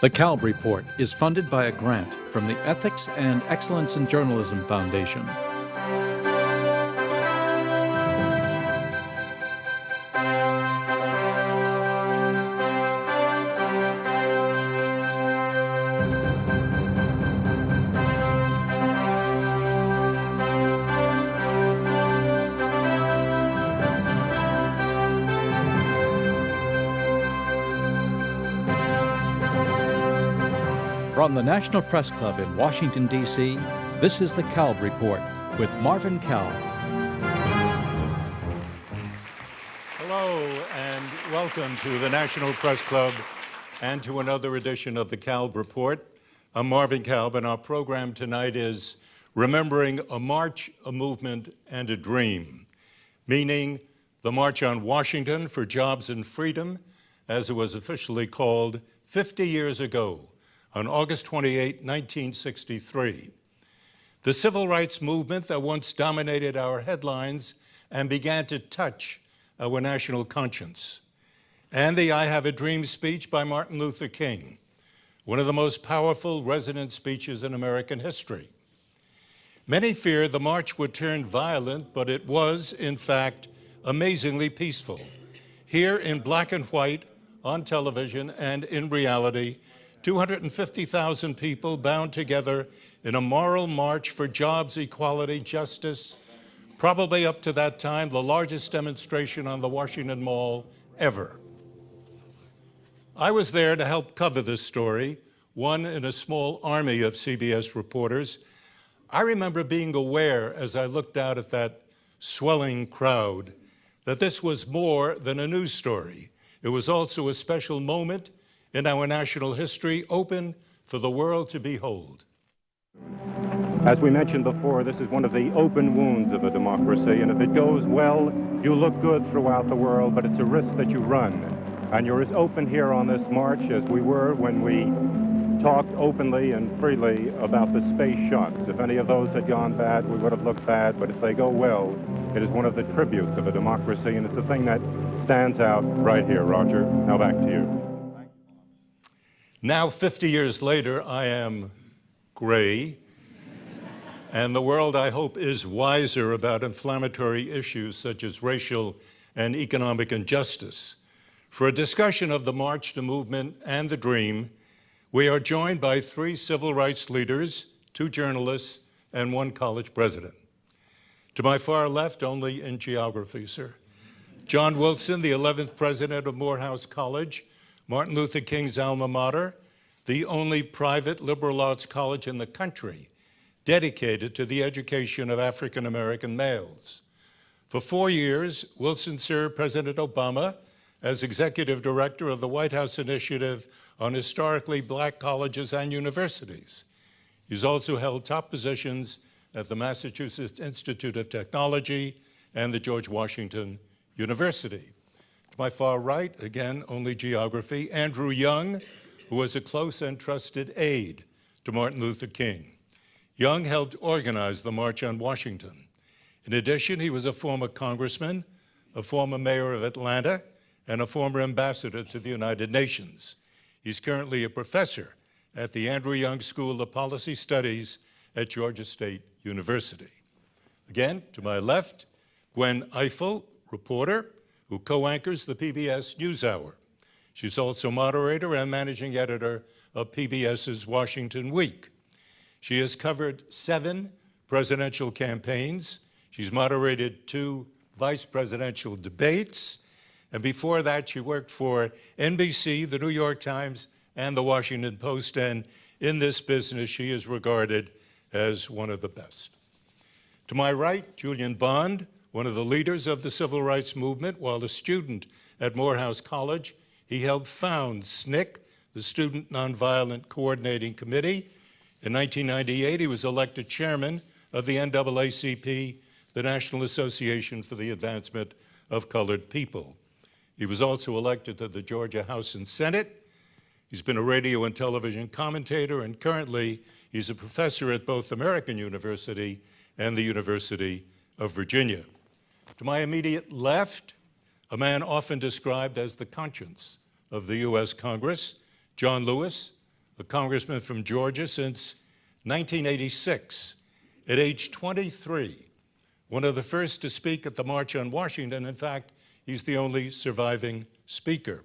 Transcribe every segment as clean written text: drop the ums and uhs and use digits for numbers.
The Kalb Report is funded by a grant from the Ethics and Excellence in Journalism Foundation. From the National Press Club in Washington, D.C., this is the Kalb Report with Marvin Kalb. Hello and welcome to the National Press Club and to another edition of the Kalb Report. I'm Marvin Kalb, and our program tonight is Remembering a March, a Movement, and a Dream, meaning the March on Washington for Jobs and Freedom, as it was officially called 50 years ago, on August 28, 1963. The civil rights movement that once dominated our headlines and began to touch our national conscience. And the I Have a Dream speech by Martin Luther King, one of the most powerful resonant speeches in American history. Many feared the march would turn violent, but it was, in fact, amazingly peaceful. Here in black and white, on television, and in reality, 250,000 people bound together in a moral march for jobs, equality, justice, probably up to that time the largest demonstration on the Washington Mall ever. I was there to help cover this story, one in a small army of CBS reporters. I remember being aware as I looked out at that swelling crowd that this was more than a news story. It was also a special moment in our national history, open for the world to behold. As we mentioned before, this is one of the open wounds of a democracy, and if it goes well, you look good throughout the world, but it's a risk that you run. And you're as open here on this march as we were when we talked openly and freely about the space shots. If any of those had gone bad, we would have looked bad, but if they go well, it is one of the tributes of a democracy, and it's the thing that stands out right here. Roger, now back to you. Now, 50 years later, I am gray, and the world, I hope, is wiser about inflammatory issues such as racial and economic injustice. For a discussion of the march, the movement, and the dream, we are joined by 3 civil rights leaders, 2 journalists, and 1 college president. To my far left, only in geography, sir, John Wilson, the 11th president of Morehouse College, Martin Luther King's alma mater, the only private liberal arts college in the country dedicated to the education of African-American males. For 4 years, Wilson served President Obama as executive director of the White House Initiative on Historically Black Colleges and Universities. He's also held top positions at the Massachusetts Institute of Technology and the George Washington University. To my far right, again, only geography, Andrew Young, who was a close and trusted aide to Martin Luther King. Young helped organize the March on Washington. In addition, he was a former congressman, a former mayor of Atlanta, and a former ambassador to the United Nations. He's currently a professor at the Andrew Young School of Policy Studies at Georgia State University. Again, to my left, Gwen Ifill, reporter, who co-anchors the PBS NewsHour. She's also moderator and managing editor of PBS's Washington Week. She has covered 7 presidential campaigns. She's moderated 2 vice presidential debates. And before that, she worked for NBC, the New York Times, and the Washington Post. And in this business, she is regarded as one of the best. To my right, Julian, one of the leaders of the civil rights movement. While a student at Morehouse College, he helped found SNCC, the Student Nonviolent Coordinating Committee. In 1998, he was elected chairman of the NAACP, the National Association for the Advancement of Colored People. He was also elected to the Georgia House and Senate. He's been a radio and television commentator, and currently he's a professor at both American University and the University of Virginia. To my immediate left, a man often described as the conscience of the U.S. Congress, John Lewis, a congressman from Georgia since 1986. At age 23, one of the first to speak at the March on Washington. In fact, he's the only surviving speaker.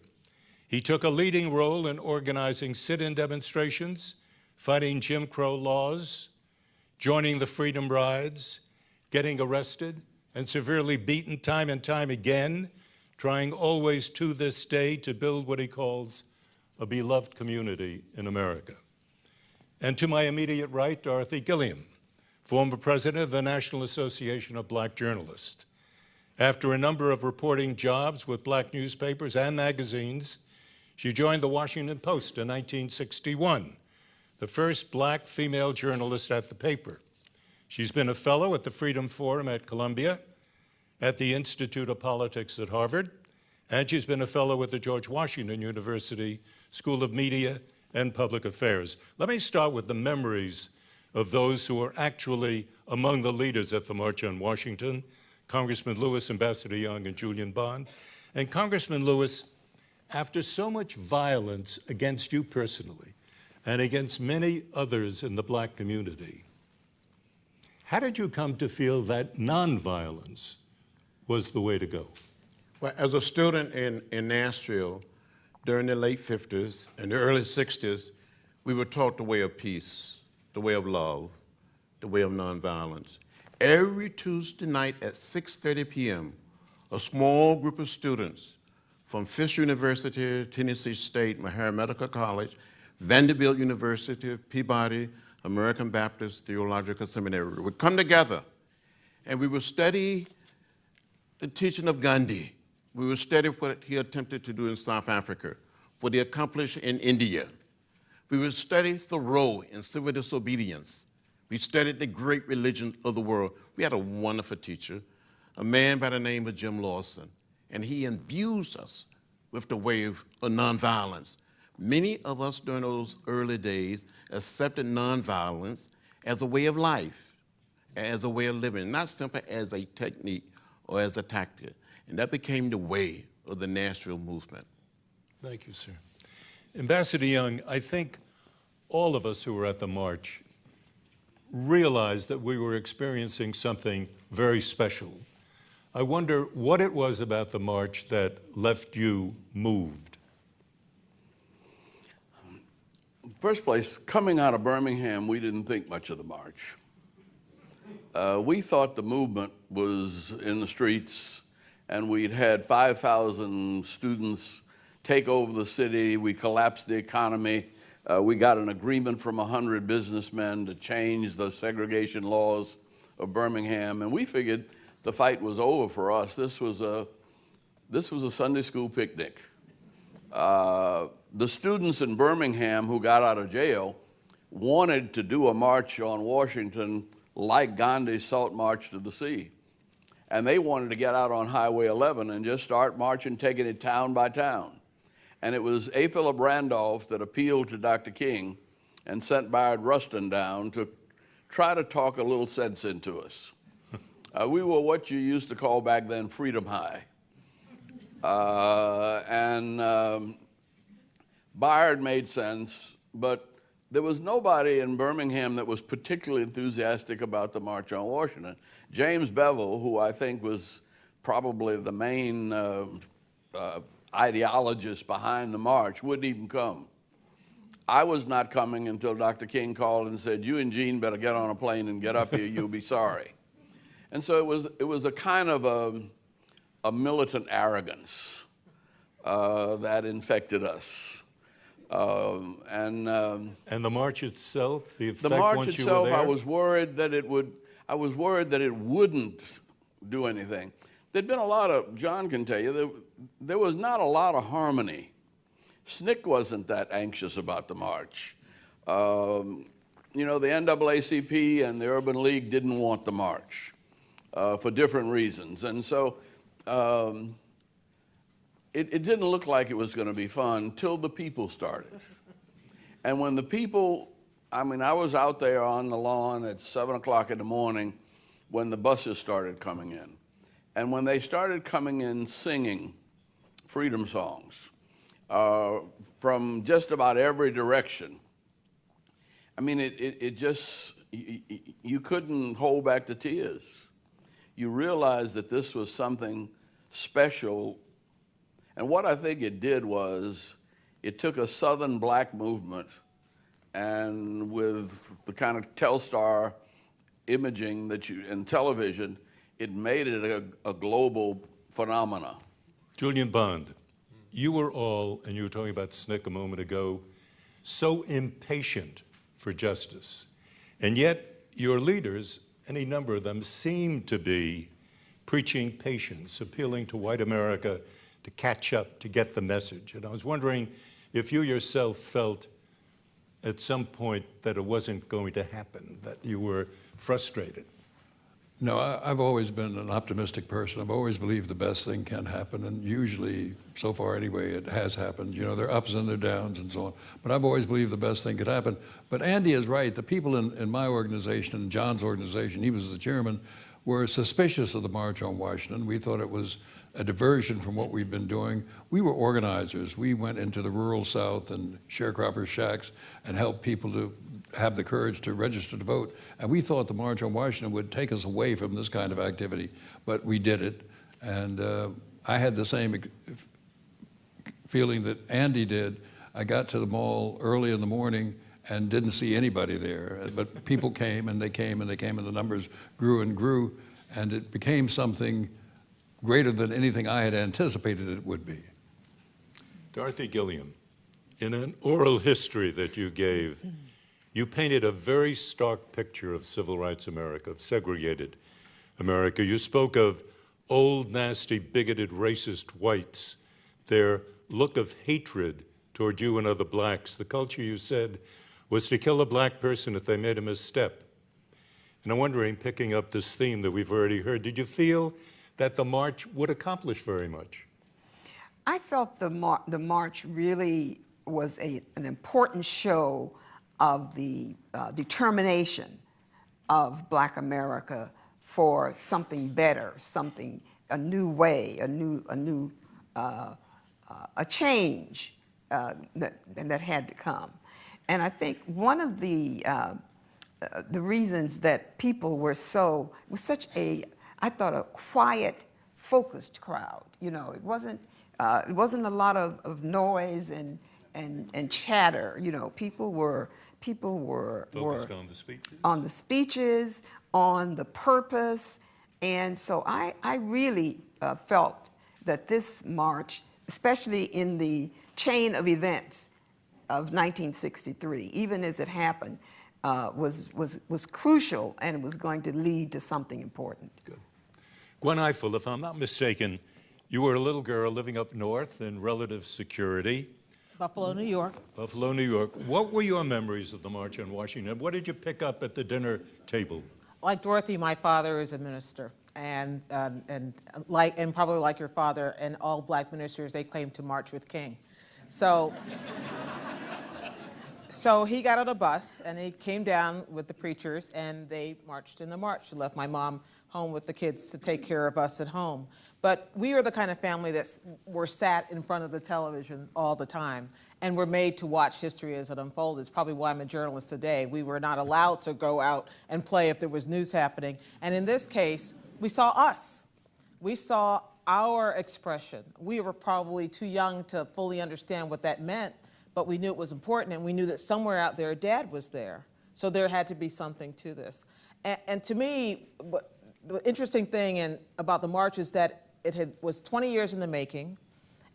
He took a leading role in organizing sit-in demonstrations, fighting Jim Crow laws, joining the Freedom Rides, getting arrested and severely beaten time and time again, trying always to this day to build what he calls a beloved community in America. And to my immediate right, Dorothy Gilliam, former president of the National Association of Black Journalists. After a number of reporting jobs with black newspapers and magazines, she joined the Washington Post in 1961, the first black female journalist at the paper. She's been a fellow at the Freedom Forum at Columbia, at the Institute of Politics at Harvard, and she's been a fellow at the George Washington University School of Media and Public Affairs. Let me start with the memories of those who are actually among the leaders at the March on Washington, Congressman Lewis, Ambassador Young, and Julian Bond. And Congressman Lewis, after so much violence against you personally and against many others in the black community, how did you come to feel that nonviolence was the way to go? Well, as a student in Nashville during the late 50s and the early 60s, we were taught the way of peace, the way of love, the way of nonviolence. Every Tuesday night at 6:30 p.m., a small group of students from Fisk University, Tennessee State, Meharry Medical College, Vanderbilt University, Peabody, American Baptist Theological Seminary would come together and we would study the teaching of Gandhi. We would study what he attempted to do in South Africa, what he accomplished in India. We would study Thoreau in civil disobedience. We studied the great religions of the world. We had a wonderful teacher, a man by the name of Jim Lawson, and he imbues us with the wave of nonviolence. Many of us during those early days accepted nonviolence as a way of life, as a way of living, not simply as a technique or as a tactic. And that became the way of the Nashville movement. Thank you, sir. Ambassador Young, I think all of us who were at the march realized that we were experiencing something very special. I wonder what it was about the march that left you moved. First place, coming out of Birmingham, we didn't think much of the march. We thought the movement was in the streets, and we'd had 5,000 students take over the city. We collapsed the economy. We got an agreement from 100 businessmen to change the segregation laws of Birmingham, and we figured the fight was over for us. This was a Sunday school picnic. The students in Birmingham who got out of jail wanted to do a march on Washington like Gandhi's Salt March to the Sea. And they wanted to get out on Highway 11 and just start marching, taking it town by town. And it was Ifill of Randolph that appealed to Dr. King and sent Bayard Rustin down to try to talk a little sense into us. We were what you used to call back then Freedom High. Bayard made sense, but there was nobody in Birmingham that was particularly enthusiastic about the March on Washington. James Bevel, who I think was probably the main ideologist behind the march, wouldn't even come. I was not coming until Dr. King called and said, "You and Gene better get on a plane and get up here, you'll be sorry." And so it was a kind of a militant arrogance that infected us. And the march itself, the effect the march once itself, you were there? I was worried that it wouldn't do anything. There'd been a lot of, John can tell you, there was not a lot of harmony. SNCC wasn't that anxious about the march. You know, the NAACP and the Urban League didn't want the march for different reasons. And so it didn't look like it was going to be fun till the people started. And when the people, I mean, I was out there on the lawn at 7 o'clock in the morning when the buses started coming in. And when they started coming in singing freedom songs from just about every direction, I mean, it just, you couldn't hold back the tears. You realized that this was something special. And what I think it did was, it took a Southern black movement, and with the kind of Telstar imaging that and television, it made it a global phenomena. Julian Bond, you were all, and you were talking about SNCC a moment ago, so impatient for justice. And yet, your leaders, any number of them, seem to be preaching patience, appealing to white America to catch up, to get the message. And I was wondering if you yourself felt at some point that it wasn't going to happen, that you were frustrated. No, I've always been an optimistic person. I've always believed the best thing can happen, and usually, so far anyway, it has happened. You know, there are ups and there are downs and so on. But I've always believed the best thing could happen. But Andy is right. The people in my organization and John's organization, he was the chairman, were suspicious of the March on Washington. We thought it was a diversion from what we've been doing. We were organizers. We went into the rural South and sharecropper shacks and helped people to have the courage to register to vote. And we thought the March on Washington would take us away from this kind of activity, but we did it. And I had the same feeling that Andy did. I got to the mall early in the morning and didn't see anybody there. But people came and they came and they came, and the numbers grew and grew, and it became something greater than anything I had anticipated it would be. Dorothy Gilliam, in an oral history that you gave, you painted a very stark picture of civil rights America, of segregated America. You spoke of old, nasty, bigoted, racist whites, their look of hatred toward you and other blacks. The culture, you said, was to kill a black person if they made a misstep. And I'm wondering, picking up this theme that we've already heard, did you feel that the march would accomplish very much? I felt the march really was an important show of the determination of Black America for something better, a new way, a change that had to come. And I think one of the reasons that people were was such a, I thought, a quiet, focused crowd. You know, it wasn't a lot of noise and chatter. You know, people were Focused on the speeches? On the speeches, on the purpose. And so I really felt that this march, especially in the chain of events of 1963, even as it happened, was crucial, and it was going to lead to something important. Good. Gwen Ifill, if I'm not mistaken, you were a little girl living up north in relative security. Buffalo, New York. Buffalo, New York. What were your memories of the March on Washington? What did you pick up at the dinner table? Like Dorothy, my father is a minister, and probably like your father and all black ministers, they claim to march with King. So he got on a bus and he came down with the preachers and they marched in the march. He left my mom home with the kids to take care of us at home. But we were the kind of family that were sat in front of the television all the time and were made to watch history as it unfolded. It's probably why I'm a journalist today. We were not allowed to go out and play if there was news happening. And in this case, we saw us. We saw our expression. We were probably too young to fully understand what that meant, but we knew it was important, and we knew that somewhere out there, Dad was there. So there had to be something to this. And to me, the interesting thing about the march is that was 20 years in the making,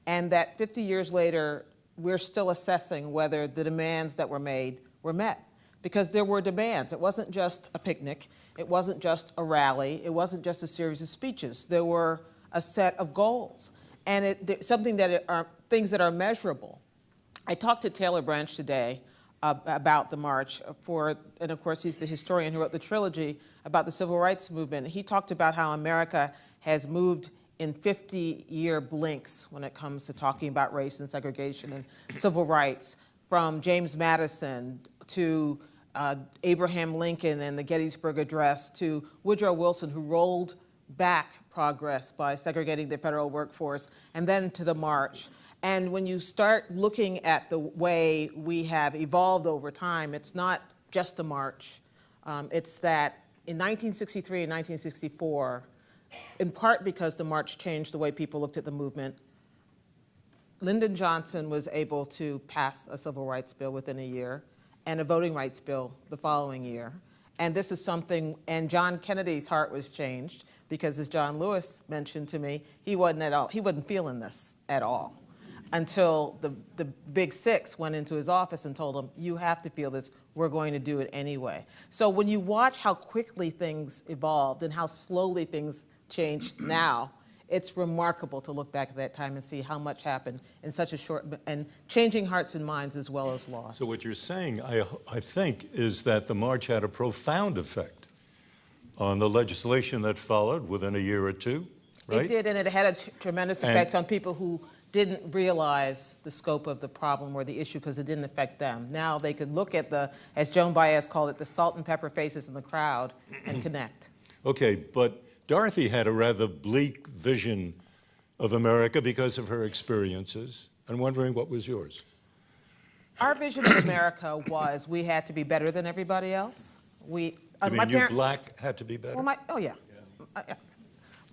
and that 50 years later, we're still assessing whether the demands that were made were met. Because there were demands. It wasn't just a picnic. It wasn't just a rally. It wasn't just a series of speeches. There were a set of goals, and things that are measurable. I talked to Taylor Branch today about the march and of course he's the historian who wrote the trilogy about the civil rights movement. He talked about how America has moved in 50-year blinks when it comes to talking about race and segregation and civil rights, from James Madison to Abraham Lincoln and the Gettysburg Address to Woodrow Wilson, who rolled back progress by segregating the federal workforce, and then to the march. And when you start looking at the way we have evolved over time, it's not just a march. It's that in 1963 and 1964, in part because the march changed the way people looked at the movement, Lyndon Johnson was able to pass a civil rights bill within a year and a voting rights bill the following year. And this is something, and John Kennedy's heart was changed because, as John Lewis mentioned to me, he wasn't feeling this at all until the Big Six went into his office and told him, you have to feel this, we're going to do it anyway. So when you watch how quickly things evolved and how slowly things changed now, it's remarkable to look back at that time and see how much happened in such a short, and changing hearts and minds as well as laws. So what you're saying, I think, is that the march had a profound effect on the legislation that followed within a year or two, right? It did, and it had a tremendous effect on people who didn't realize the scope of the problem or the issue because it didn't affect them. Now they could look at the, as Joan Baez called it, the salt and pepper faces in the crowd and connect. Okay, but Dorothy had a rather bleak vision of America because of her experiences. I'm wondering what was yours? Our vision of America was we had to be better than everybody else. You mean you black had to be better? Well,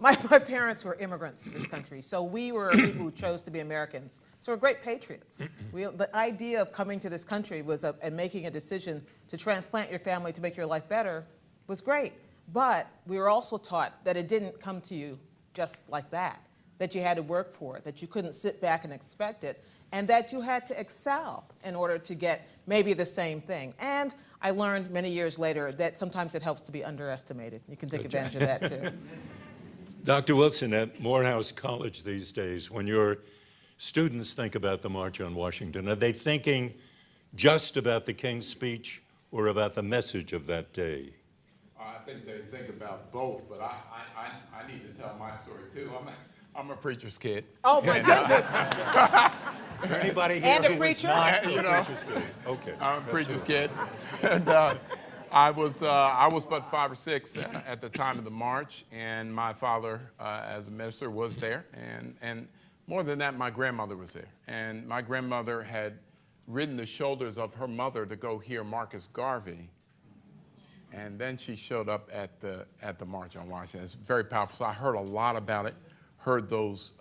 my parents were immigrants to this country, so we were people who chose to be Americans. So we're great patriots. The idea of coming to this country was and making a decision to transplant your family to make your life better was great. But we were also taught that it didn't come to you just like that you had to work for it, that you couldn't sit back and expect it, and that you had to excel in order to get maybe the same thing. And I learned many years later that sometimes it helps to be underestimated. You can take advantage of that too. Dr. Wilson, at Morehouse College these days, when your students think about the March on Washington, are they thinking just about the King's speech or about the message of that day? I think they think about both, but I need to tell my story too. I'm a preacher's kid. Oh my goodness! Is there anybody here and a who preacher? was not a preacher's kid? Okay. I'm a preacher's kid, and I was but 5 or 6 at the time of the march, and my father, as a minister, was there, and more than that, my grandmother was there, and my grandmother had ridden the shoulders of her mother to go hear Marcus Garvey. And then she showed up at the March on Washington. It's very powerful. So I heard a lot about it, heard those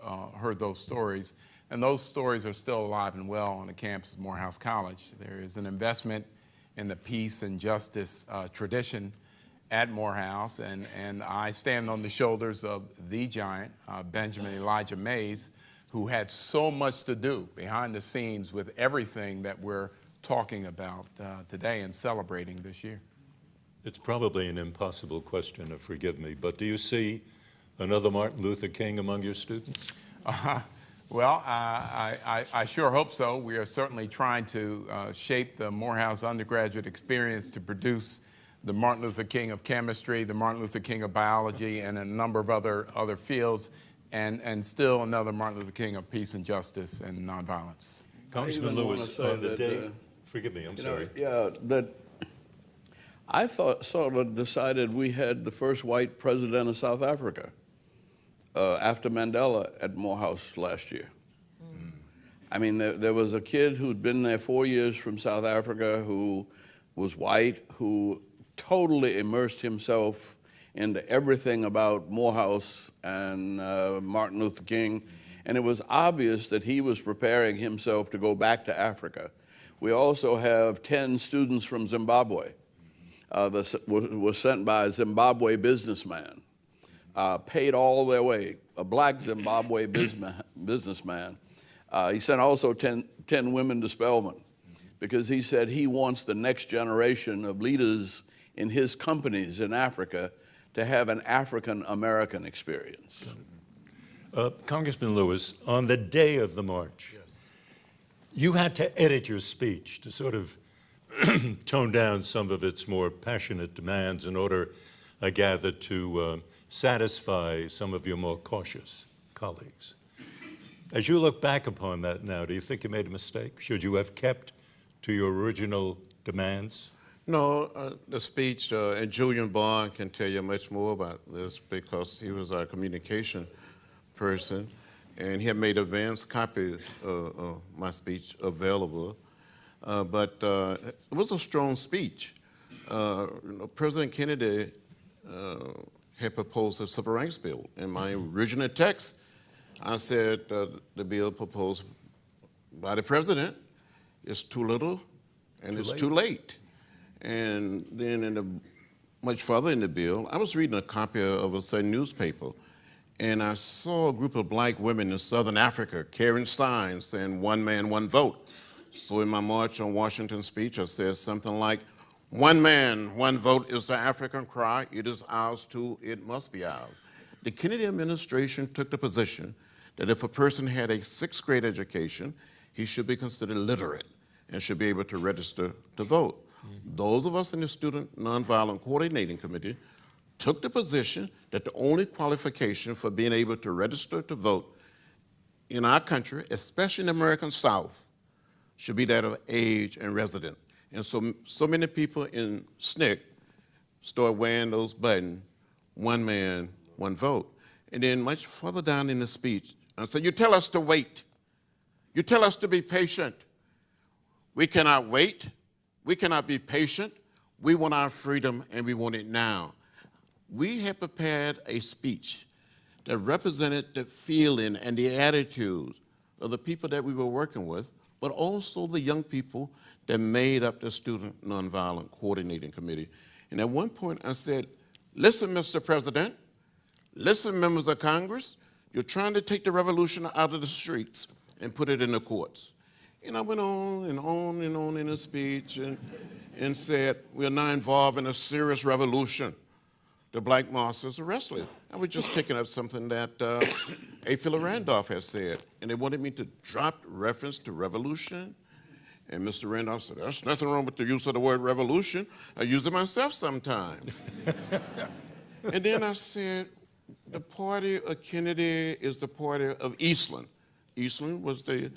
stories, and those stories are still alive and well on the campus of Morehouse College. There is an investment in the peace and justice tradition at Morehouse, and I stand on the shoulders of the giant, Benjamin Elijah Mays, who had so much to do behind the scenes with everything that we're talking about today and celebrating this year. It's probably an impossible question, forgive me, but do you see another Martin Luther King among your students? Well, I sure hope so. We are certainly trying to shape the Morehouse undergraduate experience to produce the Martin Luther King of chemistry, the Martin Luther King of biology, and a number of other fields, and still another Martin Luther King of peace and justice and nonviolence. Congressman Lewis, on the day, forgive me, I'm sorry. I sort of decided we had the first white president of South Africa after Mandela at Morehouse last year. I mean, there was a kid who'd been there 4 years from South Africa who was white, who totally immersed himself into everything about Morehouse and Martin Luther King. And it was obvious that he was preparing himself to go back to Africa. We also have 10 students from Zimbabwe. Was sent by a Zimbabwe businessman, paid all their way, a black Zimbabwe businessman. He sent also 10 women to Spelman because he said he wants the next generation of leaders in his companies in Africa to have an African-American experience. Congressman Lewis, on the day of the march, you had to edit your speech to sort of tone down some of its more passionate demands in order, I gather, to satisfy some of your more cautious colleagues. As you look back upon that now, do you think you made a mistake? Should you have kept to your original demands? No, the speech, and Julian Bond can tell you much more about this because he was our communication person, and he had made advanced copies of my speech available. But it was a strong speech. President Kennedy had proposed a civil rights bill. In my original text, I said the bill proposed by the president is too little and it's too late. And then much further in the bill, I was reading a copy of a certain newspaper, and I saw a group of black women in Southern Africa carrying signs saying, "One man, one vote." So in my March on Washington speech, I said something like, "One man, one vote is the African cry. It is ours too. It must be ours." The Kennedy administration took the position that if a person had a 6th grade education, he should be considered literate and should be able to register to vote. Those of us in the Student Nonviolent Coordinating Committee took the position that the only qualification for being able to register to vote in our country, especially in the American South, should be that of age and resident. And so many people in SNCC started wearing those buttons, "One man, one vote." And then much further down in the speech, I said, "You tell us to wait. You tell us to be patient. We cannot wait. We cannot be patient. We want our freedom and we want it now." We had prepared a speech that represented the feeling and the attitudes of the people that we were working with, but also the young people that made up the Student Nonviolent Coordinating Committee. And at one point I said, "Listen, Mr. President, listen, members of Congress, you're trying to take the revolution out of the streets and put it in the courts." And I went on and on and on in the speech and said, "We're now involved in a serious revolution. The black monsters are restless." I was just picking up something that Ifill Randolph had said, and they wanted me to drop reference to revolution. And Mr. Randolph said, "There's nothing wrong with the use of the word revolution. I use it myself sometimes." And then I said, the party of Kennedy is the party of Eastland. Eastland was the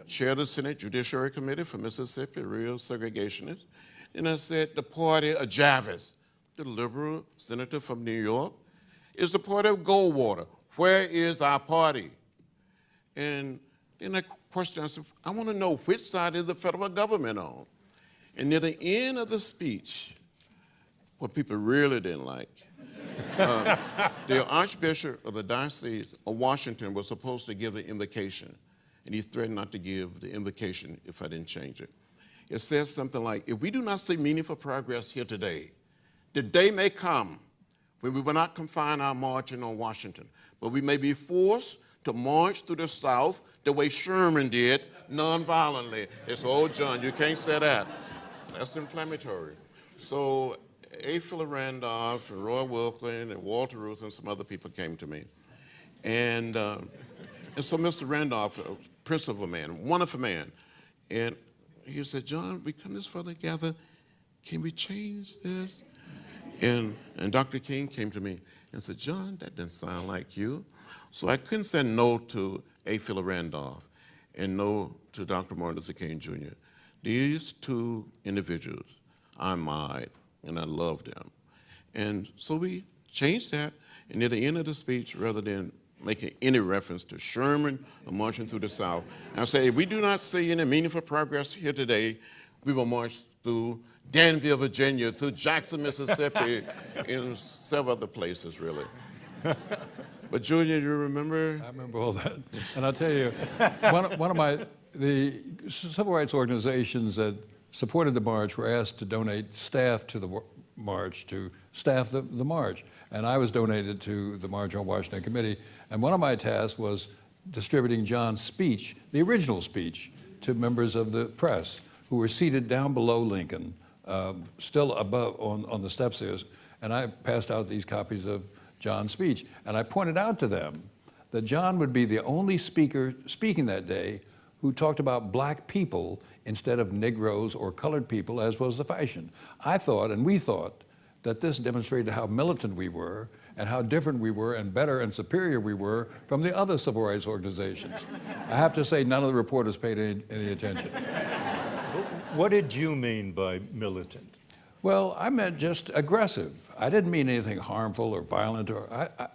chair of the Senate Judiciary Committee for Mississippi, a real segregationist. And I said, the party of Jarvis, the liberal senator from New York, is the party of Goldwater. Where is our party? And then I questioned, I said, I want to know which side is the federal government on? And near the end of the speech, what people really didn't like, the Archbishop of the Diocese of Washington was supposed to give the invocation, and he threatened not to give the invocation if I didn't change it. It says something like, "If we do not see meaningful progress here today, the day may come when we will not confine our marching on Washington, but we may be forced to march through the South the way Sherman did, nonviolently." It's, "Oh, John, you can't say that. That's inflammatory." So Ifill Randolph and Roy Wilklin and Walter Ruth and some other people came to me. And so Mr. Randolph, a principal man, wonderful man, and he said, "John, we come this far together. Can we change this?" And Dr. King came to me and said, "John, that doesn't sound like you." So I couldn't say no to Ifill Randolph and no to Dr. Martin Luther King Jr. These two individuals I admired and I loved them. And so we changed that, and at the end of the speech, rather than making any reference to Sherman or marching through the South, I say, if we do not see any meaningful progress here today, we will march through Danville, Virginia, through Jackson, Mississippi, and several other places, really. But Julian, you remember? I remember all that. And I'll tell you, the civil rights organizations that supported the march were asked to donate staff to the march, to staff the march. And I was donated to the March on Washington Committee. And one of my tasks was distributing John's speech, the original speech, to members of the press who were seated down below Lincoln, still above on the steps there. And I passed out these copies of John's speech. And I pointed out to them that John would be the only speaker speaking that day who talked about black people instead of Negroes or colored people, as was the fashion. I thought, and we thought, that this demonstrated how militant we were and how different we were and better and superior we were from the other civil rights organizations. I have to say, none of the reporters paid any attention. What did you mean by militant? Well, I meant just aggressive. I didn't mean anything harmful or violent.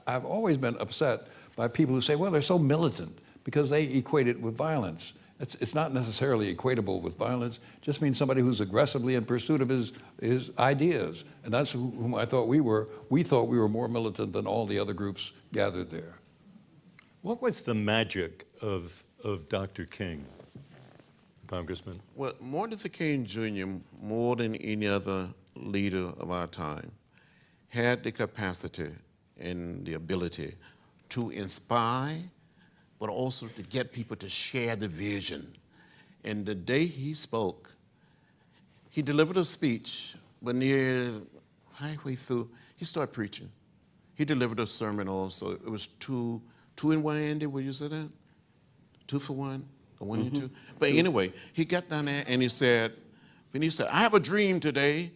I've always been upset by people who say, well, they're so militant, because they equate it with violence. It's not necessarily equatable with violence. It just means somebody who's aggressively in pursuit of his ideas. And that's whom I thought we were. We thought we were more militant than all the other groups gathered there. What was the magic of Dr. King, Congressman? Well, Martin Luther King Jr., more than any other leader of our time, had the capacity and the ability to inspire, but also to get people to share the vision. And the day he spoke, he delivered a speech, but near halfway through, he started preaching. He delivered a sermon also. It was two in one, Andy, will you say that? 2 for 1, or 1 and 2? But anyway, he got down there and he said, I have a dream today,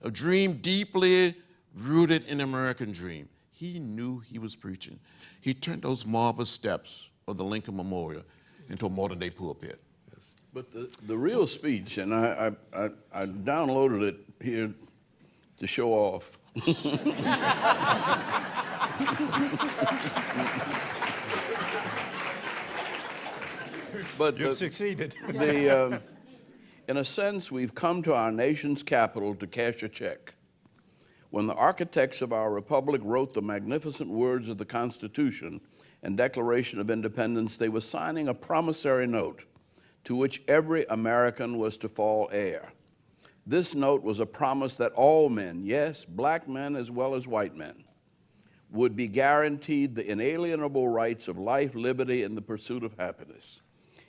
a dream deeply rooted in the American dream. He knew he was preaching. He turned those marble steps of the Lincoln Memorial into a modern day pulpit. Yes. But the real speech, and I downloaded it here to show off. But You've succeeded. In a sense, we've come to our nation's capital to cash a check. When the architects of our republic wrote the magnificent words of the Constitution and Declaration of Independence, they were signing a promissory note to which every American was to fall heir. This note was a promise that all men, yes, black men as well as white men, would be guaranteed the inalienable rights of life, liberty, and the pursuit of happiness.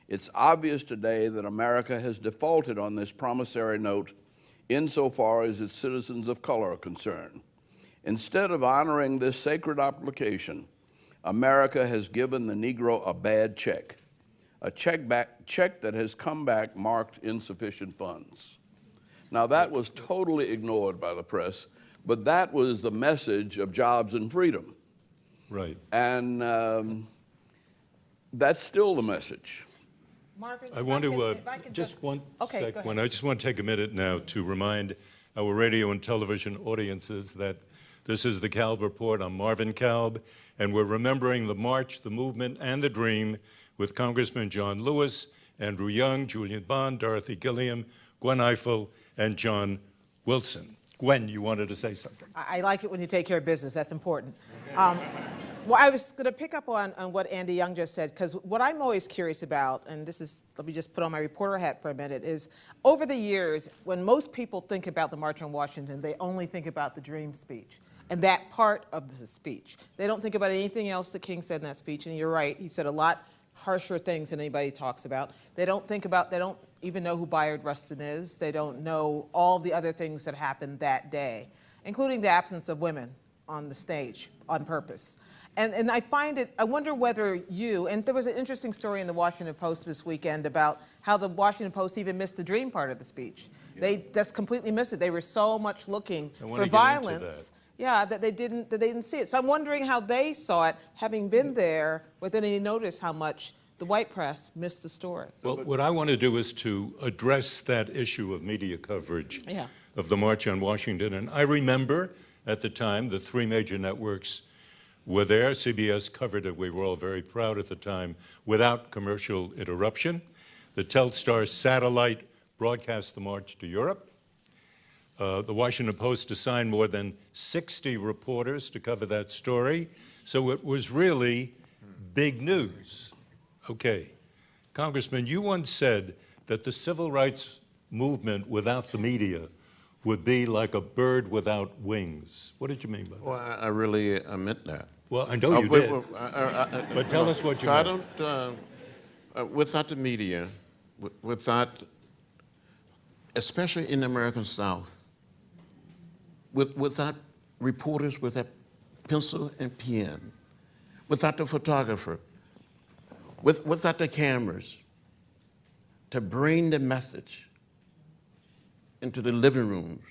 It's obvious today that America has defaulted on this promissory note insofar as its citizens of color are concerned. Instead of honoring this sacred obligation, America has given the Negro a bad check, a check that has come back marked insufficient funds. Now that was totally ignored by the press, but that was the message of jobs and freedom. Right. And that's still the message. Marvin, I want to, just one second. I just want to take a minute now to remind our radio and television audiences that this is the Kalb Report. I'm Marvin Kalb, and we're remembering the march, the movement, and the dream with Congressman John Lewis, Andrew Young, Julian Bond, Dorothy Gilliam, Gwen Ifill, and John Wilson. Gwen, you wanted to say something. I like it when you take care of business. That's important. Well, I was going to pick up on what Andy Young just said, because what I'm always curious about, and this is, let me just put on my reporter hat for a minute, is over the years, when most people think about the March on Washington, they only think about the dream speech and that part of the speech. They don't think about anything else that King said in that speech, and you're right, he said a lot harsher things than anybody talks about. They don't even know who Bayard Rustin is. They don't know all the other things that happened that day, including the absence of women on the stage on purpose. And I find it, I wonder whether you, and there was an interesting story in the Washington Post this weekend about how the Washington Post even missed the dream part of the speech. Yeah. They just completely missed it. They were so much looking for violence. Yeah, that they didn't see it. So I'm wondering how they saw it, having been there, but then they noticed how much the white press missed the story. Well, what I want to do is to address that issue of media coverage of the March on Washington. And I remember at the time the 3 major networks were there. CBS covered it. We were all very proud at the time without commercial interruption. The Telstar satellite broadcast the march to Europe. The Washington Post assigned more than 60 reporters to cover that story. So it was really big news. Okay. Congressman, you once said that the civil rights movement without the media would be like a bird without wings. What did you mean by that? Well, I really meant that. Well, I know you did, but tell us what you meant. I don't, without the media, without, especially in the American South, without reporters with that pencil and pen, without the photographer, without the cameras, to bring the message into the living rooms,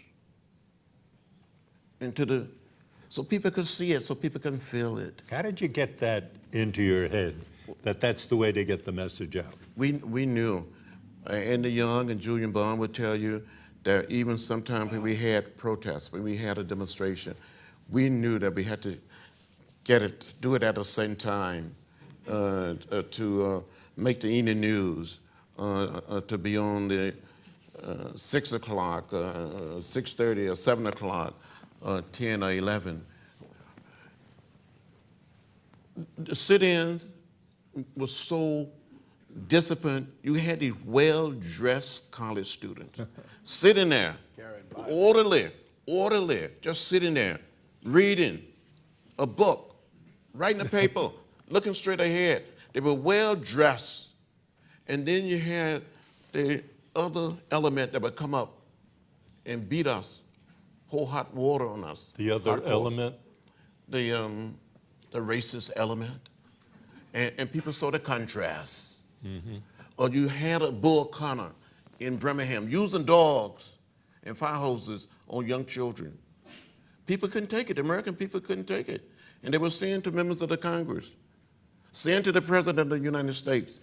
so people could see it, so people can feel it. How did you get that into your head, that that's the way to get the message out? We knew. Andy Young and Julian Bond would tell you that even sometimes when we had protests, when we had a demonstration, we knew that we had to do it at the same time to make the evening news to be on the 6 o'clock, 6:30 or 7 o'clock, 10 or 11. The sit-in was so disciplined. You had these well-dressed college students sitting there, orderly, just sitting there, reading a book, writing a paper, looking straight ahead. They were well-dressed. And then you had the other element that would come up and beat us, pour hot water on us. The other element? The racist element. And people saw the contrast. Mm-hmm. Or you had a Bull Connor in Birmingham using dogs and fire hoses on young children. People couldn't take it. The American people couldn't take it. And they were saying to members of the Congress, saying to the President of the United States,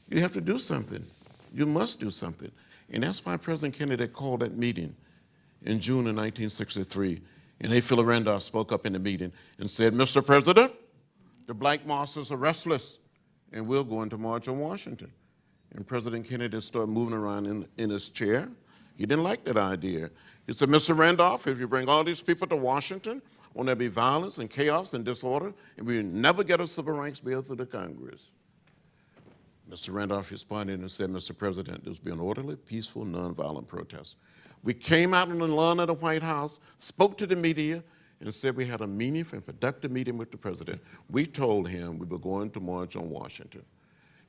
you have to do something. You must do something. And that's why President Kennedy called that meeting in June of 1963. And Ifill Randolph spoke up in the meeting and said, Mr. President, the black masses are restless, and we're going to march on Washington. And President Kennedy started moving around in his chair. He didn't like that idea. He said, Mr. Randolph, if you bring all these people to Washington, won't there be violence and chaos and disorder, and we will never get a civil rights bill through the Congress? Mr. Randolph responded and said, Mr. President, this will be an orderly, peaceful, nonviolent protest. We came out on the lawn of the White House, spoke to the media, and said we had a meaningful and productive meeting with the president. We told him we were going to march on Washington.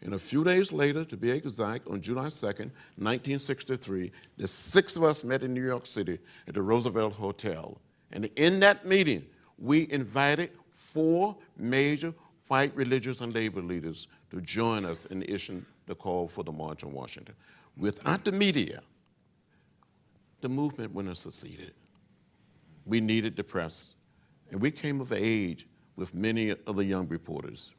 And a few days later, to be exact, on July 2nd, 1963, the 6 of us met in New York City at the Roosevelt Hotel. And in that meeting, we invited 4 major white religious and labor leaders to join us in issuing the call for the March on Washington. Without the media, the movement wouldn't have succeeded. We needed the press. And we came of age with many of the young reporters.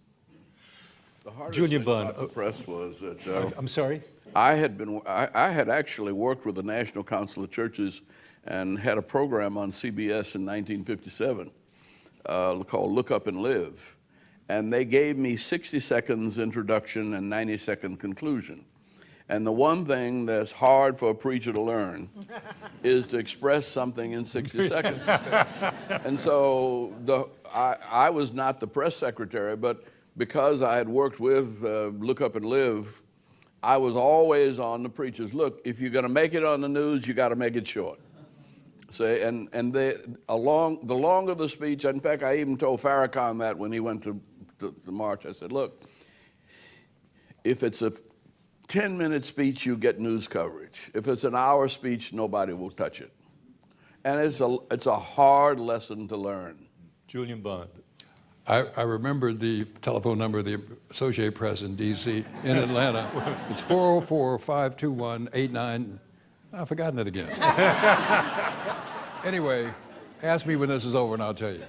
The hardest Julian thing about the press was that I'm sorry? I had actually worked with the National Council of Churches and had a program on CBS in 1957 called Look Up and Live. And they gave me 60 seconds introduction and 90-second conclusion. And the one thing that's hard for a preacher to learn is to express something in 60 seconds. And so I was not the press secretary, but because I had worked with Look Up and Live, I was always on the preachers. Look, if you're going to make it on the news, you got to make it short. Say, and the longer the speech, in fact, I even told Farrakhan that when he went to the march. I said, look, if it's a 10-minute speech, you get news coverage. If it's an hour speech, nobody will touch it. And it's a hard lesson to learn. Julian Bond. I remembered the telephone number of the Associated Press in D.C. in Atlanta. It's 404-521-89. I've forgotten it again. Anyway, ask me when this is over and I'll tell you.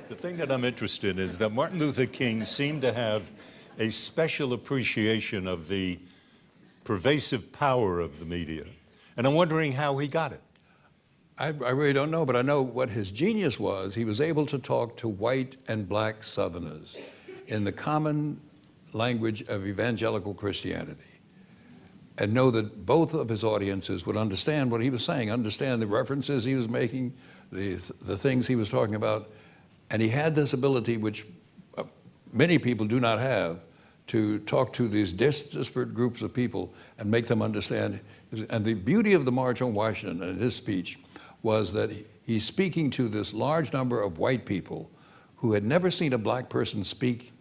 The thing that I'm interested in is that Martin Luther King seemed to have a special appreciation of the pervasive power of the media. And I'm wondering how he got it. I really don't know, but I know what his genius was. He was able to talk to white and black Southerners in the common language of evangelical Christianity and know that both of his audiences would understand what he was saying, understand the references he was making, the things he was talking about. And he had this ability, which many people do not have, to talk to these disparate groups of people and make them understand. And the beauty of the March on Washington and his speech was that he's speaking to this large number of white people who had never seen a black person speak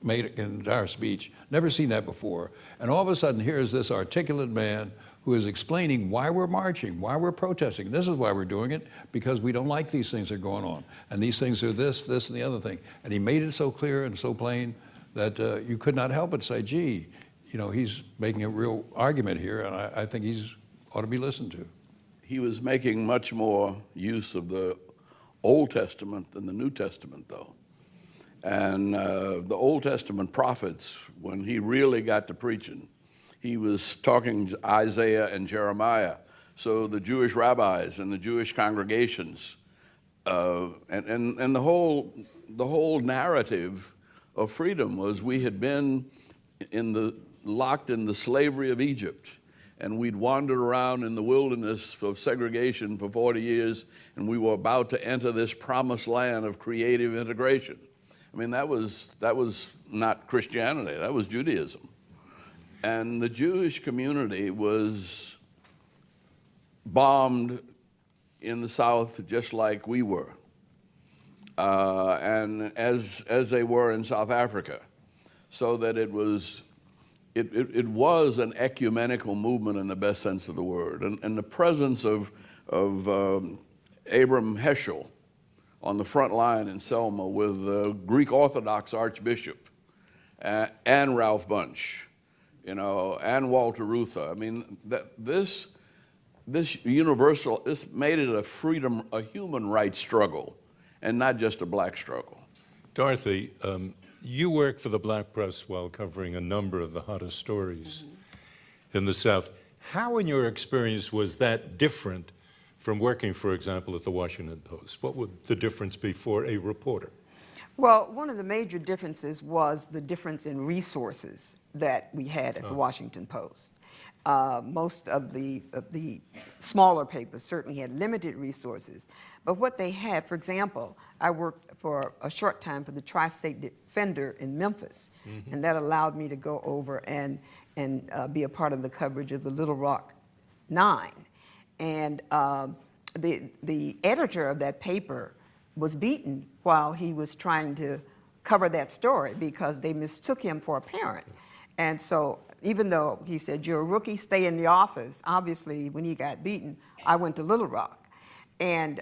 made an entire speech, never seen that before. And all of a sudden, here's this articulate man who is explaining why we're marching, why we're protesting. This is why we're doing it, because we don't like these things that are going on. And these things are this, and the other thing. And he made it so clear and so plain that you could not help but say, gee, you know, he's making a real argument here, and I think he's ought to be listened to. He was making much more use of the Old Testament than the New Testament, though. And the Old Testament prophets, when he really got to preaching, he was talking Isaiah and Jeremiah. So the Jewish rabbis and the Jewish congregations, and the whole narrative of freedom was we had been in the locked in the slavery of Egypt, and we'd wandered around in the wilderness of segregation for 40 years, and we were about to enter this promised land of creative integration. I mean, that was not Christianity, that was Judaism. And the Jewish community was bombed in the South just like we were, and as they were in South Africa, so that it was an ecumenical movement in the best sense of the word. And the presence of Abram Heschel on the front line in Selma with the Greek Orthodox Archbishop and Ralph Bunche, you know, and Walter Reuther. I mean, this made it a human rights struggle, and not just a black struggle. Dorothy, you worked for the black press while covering a number of the hottest stories in the South. How, in your experience, was that different from working, for example, at the Washington Post? What would the difference be for a reporter? Well, one of the major differences was the difference in resources that we had at the Washington Post. Most of the smaller papers certainly had limited resources, but what they had, for example, I worked for a short time for the Tri-State Defender in Memphis, and that allowed me to go over and be a part of the coverage of the Little Rock 9. And the editor of that paper was beaten while he was trying to cover that story because they mistook him for a parent. And so even though he said, "You're a rookie, stay in the office," obviously when he got beaten, I went to Little Rock. And,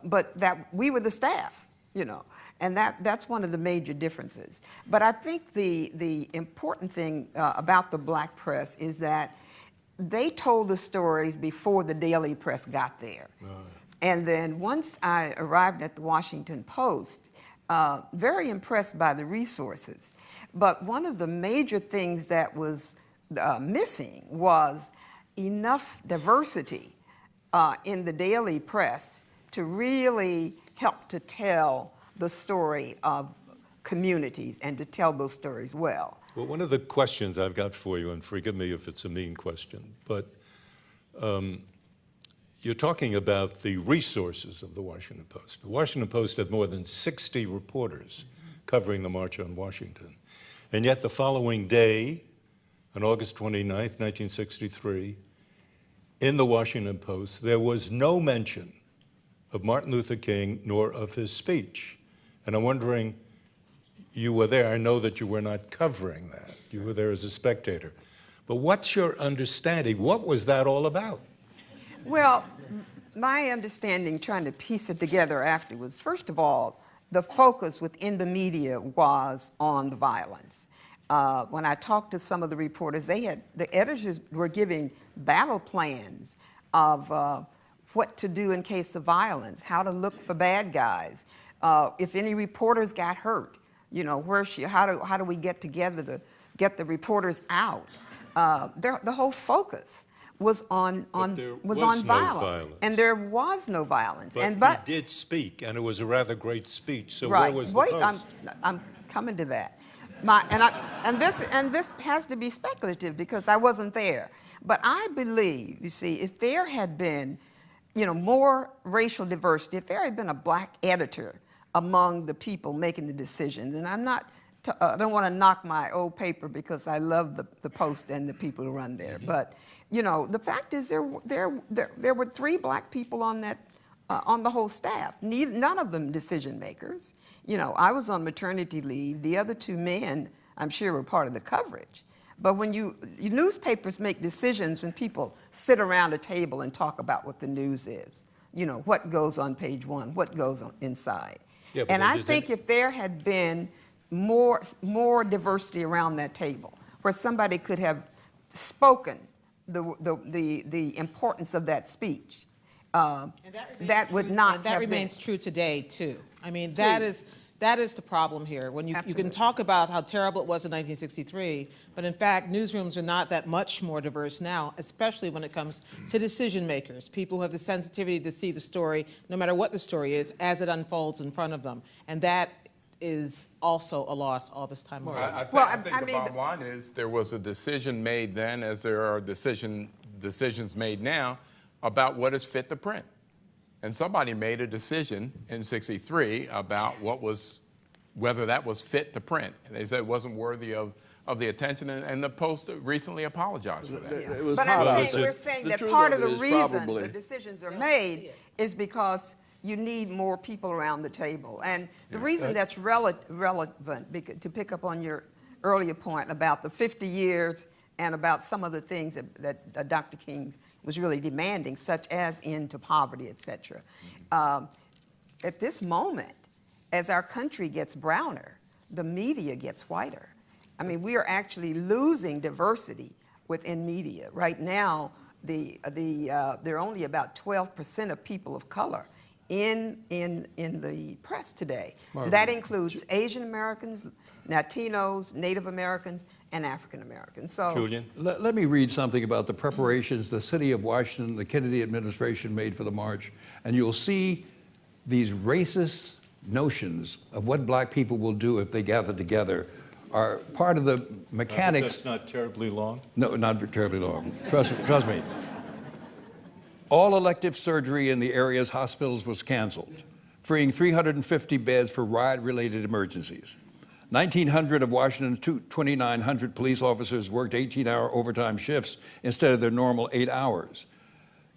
but we were the staff, you know, and that's one of the major differences. But I think the important thing about the black press is that they told the stories before the daily press got there. And then once I arrived at the Washington Post, very impressed by the resources. But one of the major things that was missing was enough diversity in the daily press to really help to tell the story of communities and to tell those stories well. Well, one of the questions I've got for you, and forgive me if it's a mean question, but you're talking about the resources of the Washington Post. The Washington Post had more than 60 reporters covering the March on Washington. And yet the following day, on August 29th, 1963, in the Washington Post, there was no mention of Martin Luther King nor of his speech. And I'm wondering, you were there, I know that you were not covering that. You were there as a spectator. But what's your understanding? What was that all about? Well, my understanding, trying to piece it together afterwards, first of all, the focus within the media was on the violence. When I talked to some of the reporters, the editors were giving battle plans of what to do in case of violence, how to look for bad guys, if any reporters got hurt, you know, how do we get together to get the reporters out? The whole focus was on violence, and there was no violence. But he did speak, and it was a rather great speech. So right. Where was the Post? I'm coming to that. And this has to be speculative because I wasn't there. But I believe, you see, if there had been, you know, more racial diversity, if there had been a black editor among the people making the decisions, and I don't want to knock my old paper because I love the Post and the people who run there, but you know, the fact is there were 3 black people on that on the whole staff. None of them decision makers. You know, I was on maternity leave. The other 2 men, I'm sure, were part of the coverage. But when newspapers make decisions when people sit around a table and talk about what the news is. You know, what goes on page 1, what goes on inside. Yeah, and I think if there had been more diversity around that table, where somebody could have spoken the importance of that speech, that would not have that remains true today too. I mean, that is the problem here. When you can talk about how terrible it was in 1963, but in fact, newsrooms are not that much more diverse now, especially when it comes to decision makers, people who have the sensitivity to see the story, no matter what the story is, as it unfolds in front of them. And that is also a loss all this time ago. I think I the mean, bottom line is there was a decision made then, as there are decisions made now, about what is fit to print. And somebody made a decision in '63 about whether that was fit to print. And they said it wasn't worthy of the attention, and the Post recently apologized for that. It was But hot out there. we're saying The that truth part of of it the is reason probably- the decisions are made is because you need more people around the table. And the reason that's relevant, to pick up on your earlier point about the 50 years and about some of the things that Dr. King was really demanding, such as end to poverty, et cetera. At this moment, as our country gets browner, the media gets whiter. I mean, we are actually losing diversity within media. Right now, there are only about 12% of people of color in the press today. Marvin. That includes Asian Americans, Latinos, Native Americans, and African Americans. So, Julian? Let me read something about the preparations the city of Washington, the Kennedy administration made for the march, and you'll see these racist notions of what black people will do if they gather together are part of the mechanics. That's not terribly long. No, not terribly long. Trust me. All elective surgery in the area's hospitals was canceled, freeing 350 beds for riot-related emergencies. 1,900 of Washington's 2,900 police officers worked 18-hour overtime shifts instead of their normal 8 hours.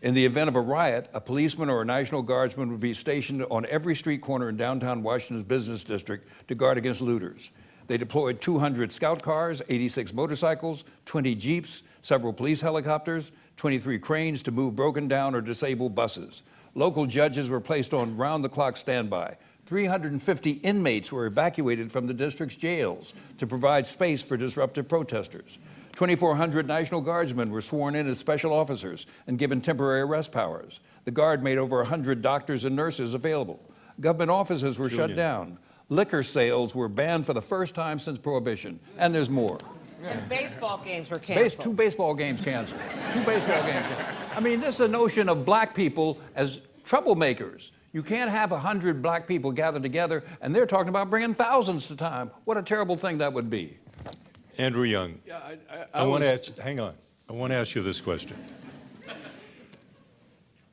In the event of a riot, a policeman or a National Guardsman would be stationed on every street corner in downtown Washington's business district to guard against looters. They deployed 200 scout cars, 86 motorcycles, 20 jeeps, several police helicopters, 23 cranes to move broken down or disabled buses. Local judges were placed on round-the-clock standby. 350 inmates were evacuated from the district's jails to provide space for disruptive protesters. 2,400 National Guardsmen were sworn in as special officers and given temporary arrest powers. The Guard made over 100 doctors and nurses available. Government offices were shut down. Liquor sales were banned for the first time since Prohibition, and there's more. And baseball games were canceled. 2 baseball games canceled. 2 baseball games canceled. I mean, this is a notion of black people as troublemakers. You can't have 100 black people gathered together, and they're talking about bringing thousands to time. What a terrible thing that would be. Andrew Young. Yeah, I want to ask, hang on. I want to ask you this question.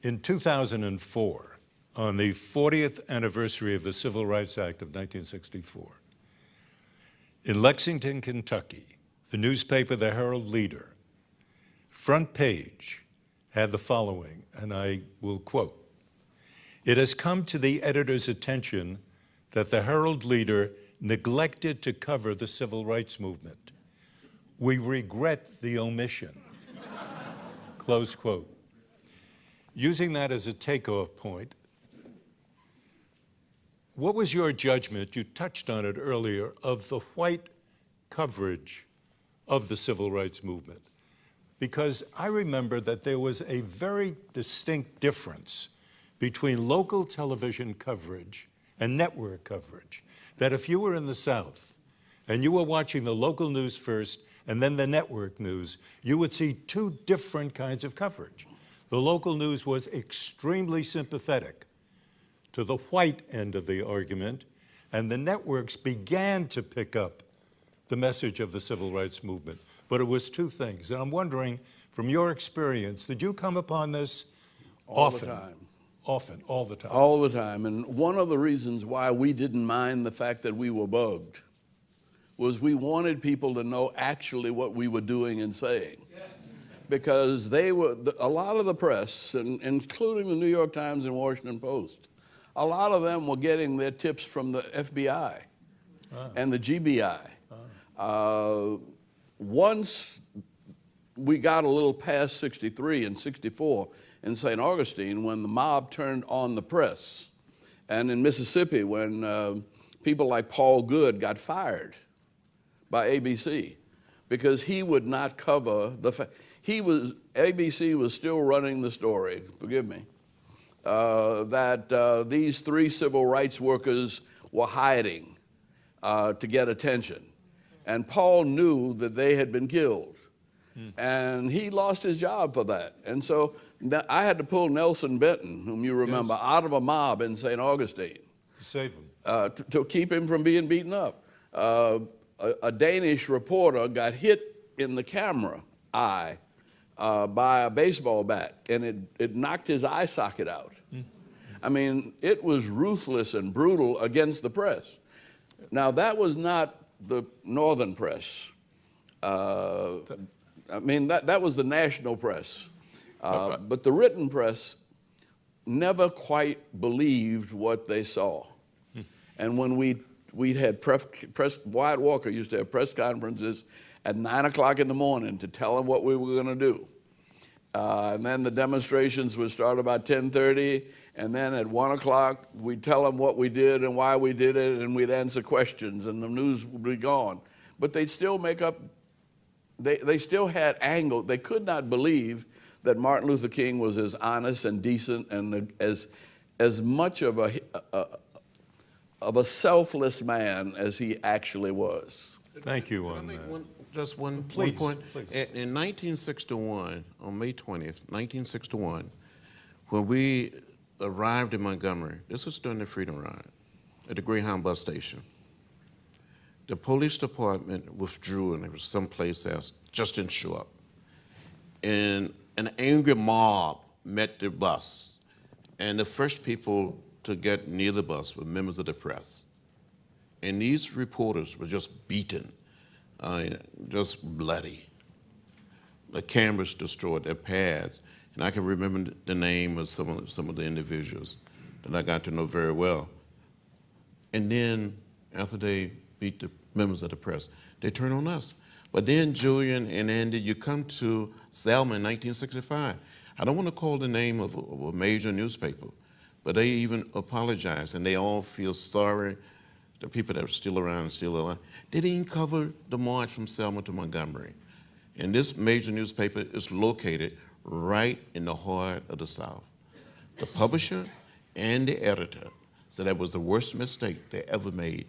In 2004, on the 40th anniversary of the Civil Rights Act of 1964, in Lexington, Kentucky, the newspaper, the Herald Leader, front page had the following, and I will quote, "It has come to the editor's attention that the Herald Leader neglected to cover the civil rights movement. We regret the omission." Close quote. Using that as a takeoff point, what was your judgment, you touched on it earlier, of the white coverage of the civil rights movement? Because I remember that there was a very distinct difference between local television coverage and network coverage. That if you were in the South and you were watching the local news first and then the network news, you would see 2 different kinds of coverage. The local news was extremely sympathetic to the white end of the argument, and the networks began to pick up the message of the civil rights movement. But it was 2 things. And I'm wondering, from your experience, did you come upon this often? All the time. Often, all the time. All the time. And one of the reasons why we didn't mind the fact that we were bugged was we wanted people to know actually what we were doing and saying. Yes. Because a lot of the press, and including the New York Times and Washington Post, a lot of them were getting their tips from the FBI and the GBI. Once we got a little past 63 and 64 in St. Augustine, when the mob turned on the press, and in Mississippi when people like Paul Good got fired by ABC because he would not cover ABC was still running the story, forgive me, that these 3 civil rights workers were hiding to get attention. And Paul knew that they had been killed. And he lost his job for that. And so I had to pull Nelson Benton, whom you remember, out of a mob in St. Augustine. Save him. To keep him from being beaten up. A Danish reporter got hit in the camera eye by a baseball bat, and it knocked his eye socket out. I mean, it was ruthless and brutal against the press. Now, that was not the northern press. I mean, that was the national press. But the written press never quite believed what they saw. And when we had Wyatt Walker used to have press conferences at 9 o'clock in the morning to tell them what we were going to do. And then the demonstrations would start about 10:30, and then at 1 o'clock, we'd tell them what we did and why we did it, and we'd answer questions, and the news would be gone. But they'd still make up, they still had angle. They could not believe that Martin Luther King was as honest and decent and as much of a selfless man as he actually was. Thank you. Just one Please, point. please. In 1961, on May 20th, 1961, when we arrived in Montgomery, this was during the Freedom Ride, at the Greyhound bus station. The police department withdrew, and there was someplace else, just didn't show up. And an angry mob met the bus, and the first people to get near the bus were members of the press. And these reporters were just beaten, just bloody. The cameras destroyed, their pads. And I can remember the name of some of the individuals that I got to know very well. And then after they beat the members of the press, they turned on us. But then Julian and Andy, you come to Selma in 1965. I don't want to call the name of a major newspaper, but they even apologized, and they all feel sorry. The people that are still around and still alive. They didn't cover the march from Selma to Montgomery. And this major newspaper is located right in the heart of the South. The publisher and the editor said that was the worst mistake they ever made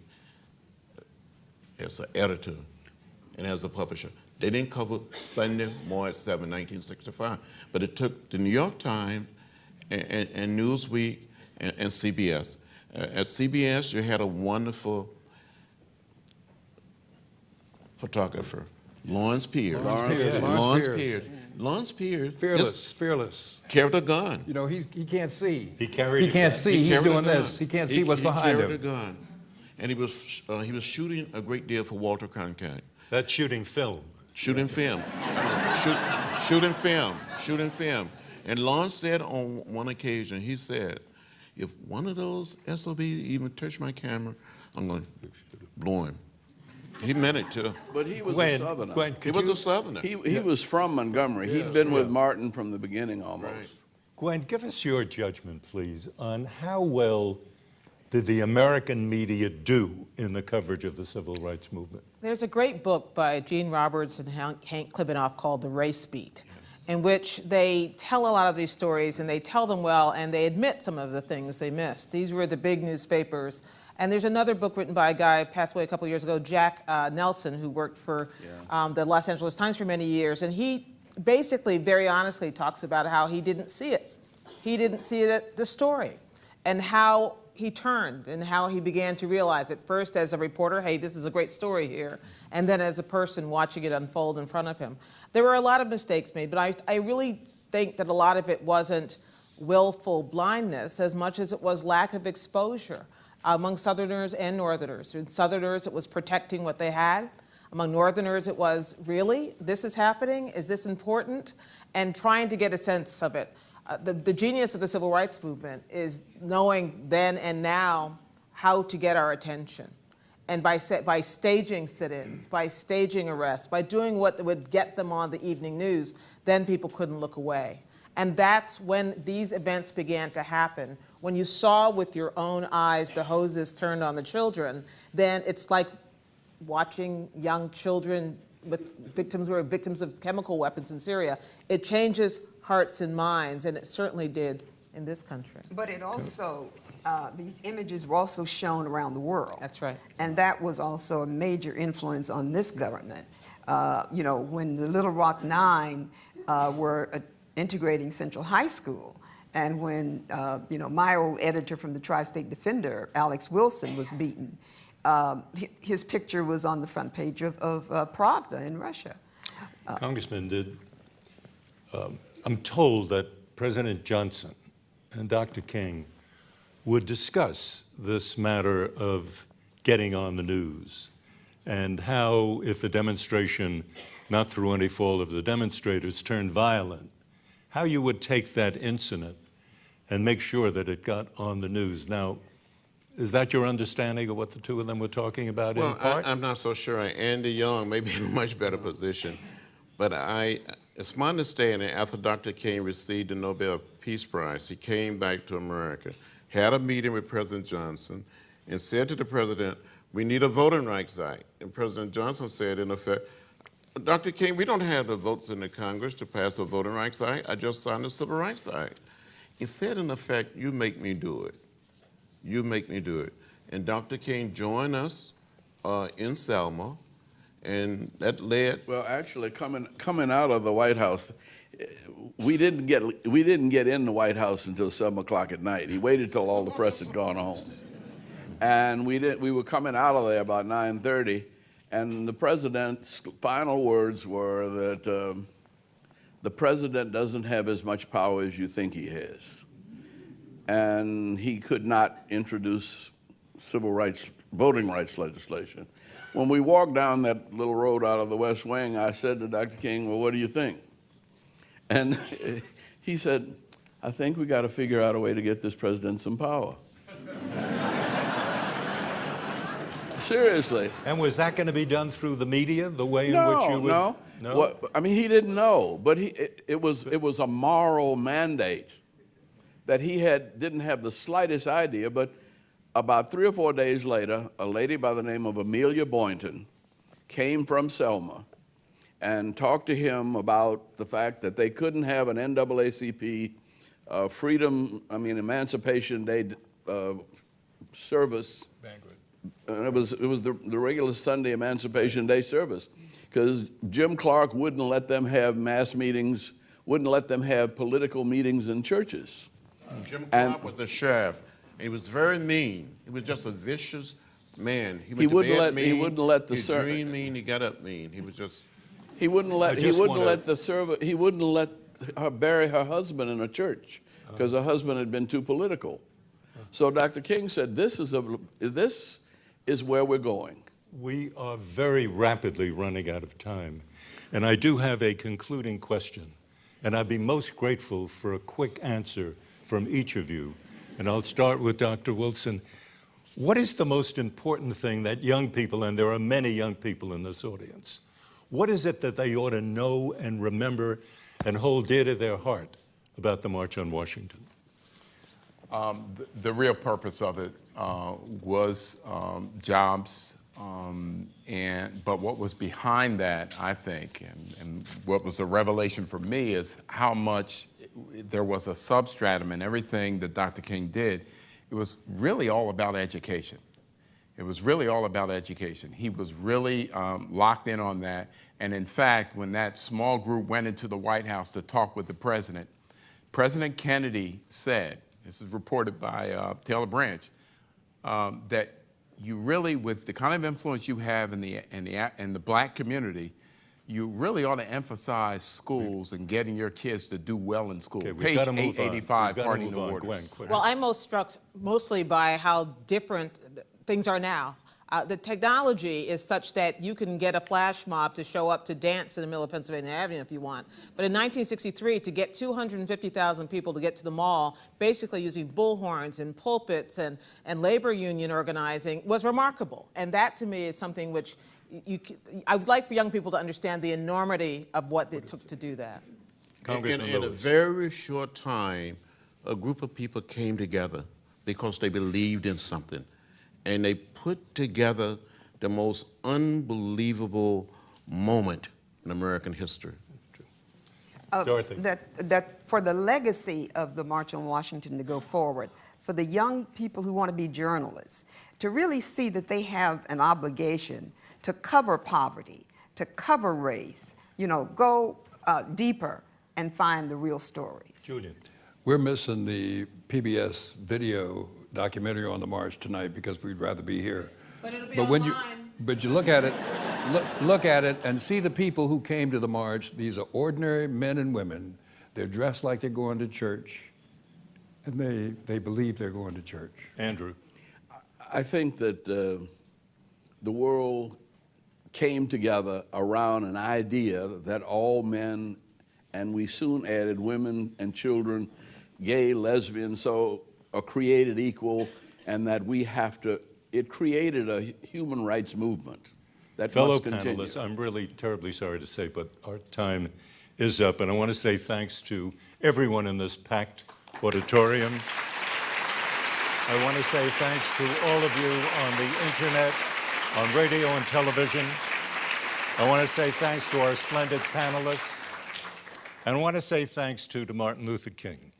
as an editor and as a publisher. They didn't cover Sunday, March 7, 1965. But it took the New York Times and Newsweek and CBS. At CBS, you had a wonderful photographer, Lawrence Pierce. Lawrence Pierce. Fearless. Carried a gun. You know, he can't see. He carried He can't see. He's doing this. He can't see what's behind him. He carried a gun. And he was shooting a great deal for Walter Cronkite. That's shooting film. Shooting film. Shooting film. And Lawrence said on one occasion, he said, if one of those SOBs even touch my camera, I'm going to blow him. He meant it too. But he was Gwen, a Southerner. Gwen, He was a Southerner. He was from Montgomery. He'd been with Martin from the beginning almost. Right. Gwen, give us your judgment, please, on how well did the American media do in the coverage of the civil rights movement? There's a great book by Gene Roberts and Hank Klibanoff called The Race Beat, in which they tell a lot of these stories, and they tell them well, and they admit some of the things they missed. These were the big newspapers. And there's another book written by a guy, passed away a couple years ago, Jack Nelson, who worked for the Los Angeles Times for many years. And he basically, very honestly, talks about how he didn't see it. He didn't see it at the story, and how he turned and how he began to realize it, first as a reporter, hey, this is a great story here, and then as a person watching it unfold in front of him. There were a lot of mistakes made, but I really think that a lot of it wasn't willful blindness as much as it was lack of exposure among Southerners and Northerners. In Southerners, it was protecting what they had. Among Northerners, it was, really? This is happening? Is this important? And trying to get a sense of it. The genius of the civil rights movement is knowing then and now how to get our attention. And by staging sit-ins, by staging arrests, by doing what would get them on the evening news, then people couldn't look away. And that's when these events began to happen. When you saw with your own eyes the hoses turned on the children, then it's like watching young children with victims who are victims of chemical weapons in Syria. It changes hearts and minds, and it certainly did in this country. But it also, these images were also shown around the world. That's right. And that was also a major influence on this government. You know, when the Little Rock Nine were integrating Central High School, And when, you know, my old editor from the Tri-State Defender, Alex Wilson, was beaten, his picture was on the front page of Pravda in Russia. Congressman, I'm told that President Johnson and Dr. King would discuss this matter of getting on the news and how, if a demonstration, not through any fault of the demonstrators, turned violent, how you would take that incident and make sure that it got on the news. Now, is that your understanding of what the two of them were talking about in part? I'm not so sure. Andy Young may be in a much better position. But it's my understanding after Dr. King received the Nobel Peace Prize, he came back to America, had a meeting with President Johnson, and said to the president, we need a Voting Rights Act. And President Johnson said, in effect, Dr. King, we don't have the votes in the Congress to pass a Voting Rights Act. I just signed the Civil Rights Act. He said, in effect, you make me do it. You make me do it. And Dr. King joined us in Selma, and that led. Well, actually, coming out of the White House, we didn't get in the White House until 7 o'clock at night. He waited till all the press had gone home, and we were coming out of there about 9:30, and the president's final words were that the president doesn't have as much power as you think he has, and he could not introduce voting rights legislation. When we walked down that little road out of the West Wing, I said to Dr. King, well, what do you think? And he said, I think we got to figure out a way to get this president some power. Seriously. And was that going to be done through the media, the way in which you would? No. What, I mean, he didn't know, but it was a moral mandate that he didn't have the slightest idea, but about 3 or 4 days later, a lady by the name of Amelia Boynton came from Selma and talked to him about the fact that they couldn't have an NAACP Emancipation Day service. Banquet. And it was the regular Sunday Emancipation Day service, because Jim Clark wouldn't let them have mass meetings, wouldn't let them have political meetings in churches. Jim Clark was the sheriff. He was very mean. He was just a vicious man. He wouldn't let the servant. He dreamed mean. He got up mean. He was just. He wouldn't let her bury her husband in a church because her husband had been too political. So Dr. King said, "This is where we're going." We are very rapidly running out of time, and I do have a concluding question, and I'd be most grateful for a quick answer from each of you. And I'll start with Dr. Wilson. What is the most important thing that young people, and there are many young people in this audience, what is it that they ought to know and remember and hold dear to their heart about the March on Washington? The real purpose of it was jobs, but what was behind that, I think, and what was a revelation for me is how much there was a substratum in everything that Dr. King did. It was really all about education. It was really all about education. He was really locked in on that. And in fact, when that small group went into the White House to talk with the president, President Kennedy said, this is reported by Taylor Branch, that you really, with the kind of influence you have in the black community, you really ought to emphasize schools and getting your kids to do well in school. Okay, Page 885, Parting the Waters. Gwen, well, I'm most struck mostly by how different things are now. The technology is such that you can get a flash mob to show up to dance in the middle of Pennsylvania Avenue if you want. But in 1963, to get 250,000 people to get to the mall, basically using bullhorns and pulpits and labor union organizing, was remarkable. And that, to me, is something which I would like for young people to understand the enormity of what it took to do that. Congressman In a Lewis. very short time, a group of people came together because they believed in something. And they put together the most unbelievable moment in American history. Dorothy. That for the legacy of the March on Washington to go forward, for the young people who want to be journalists, to really see that they have an obligation to cover poverty, to cover race, go deeper and find the real stories. Julian. We're missing the PBS video documentary on the march tonight because we'd rather be here. But it'll be when online. But you look at it, look at it and see the people who came to the march. These are ordinary men and women. They're dressed like they're going to church, and they believe they're going to church. Andrew. I think that the world came together around an idea that all men, and we soon added women and children, gay, lesbian, so are created equal, and that we have to, it created a human rights movement that Fellow must continue. panelists, I'm really terribly sorry to say, but our time is up, and I want to say thanks to everyone in this packed auditorium. I want to say thanks to all of you on the internet, on radio and television. I want to say thanks to our splendid panelists. And I want to say thanks to Martin Luther King,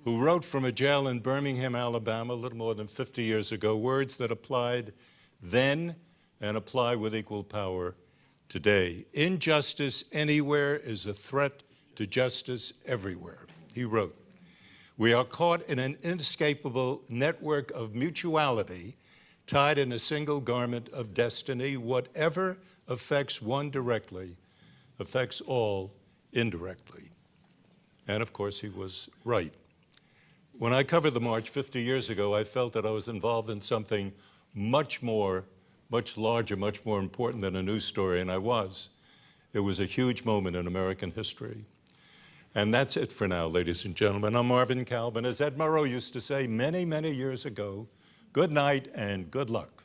who wrote from a jail in Birmingham, Alabama, a little more than 50 years ago, words that applied then and apply with equal power today. Injustice anywhere is a threat to justice everywhere. He wrote, "We are caught in an inescapable network of mutuality, tied in a single garment of destiny. Whatever affects one directly affects all indirectly." And of course, he was right. When I covered the march 50 years ago, I felt that I was involved in something much more, much larger, much more important than a news story, and I was. It was a huge moment in American history. And that's it for now, ladies and gentlemen. I'm Marvin Kalb, and as Ed Murrow used to say many, many years ago, good night and good luck.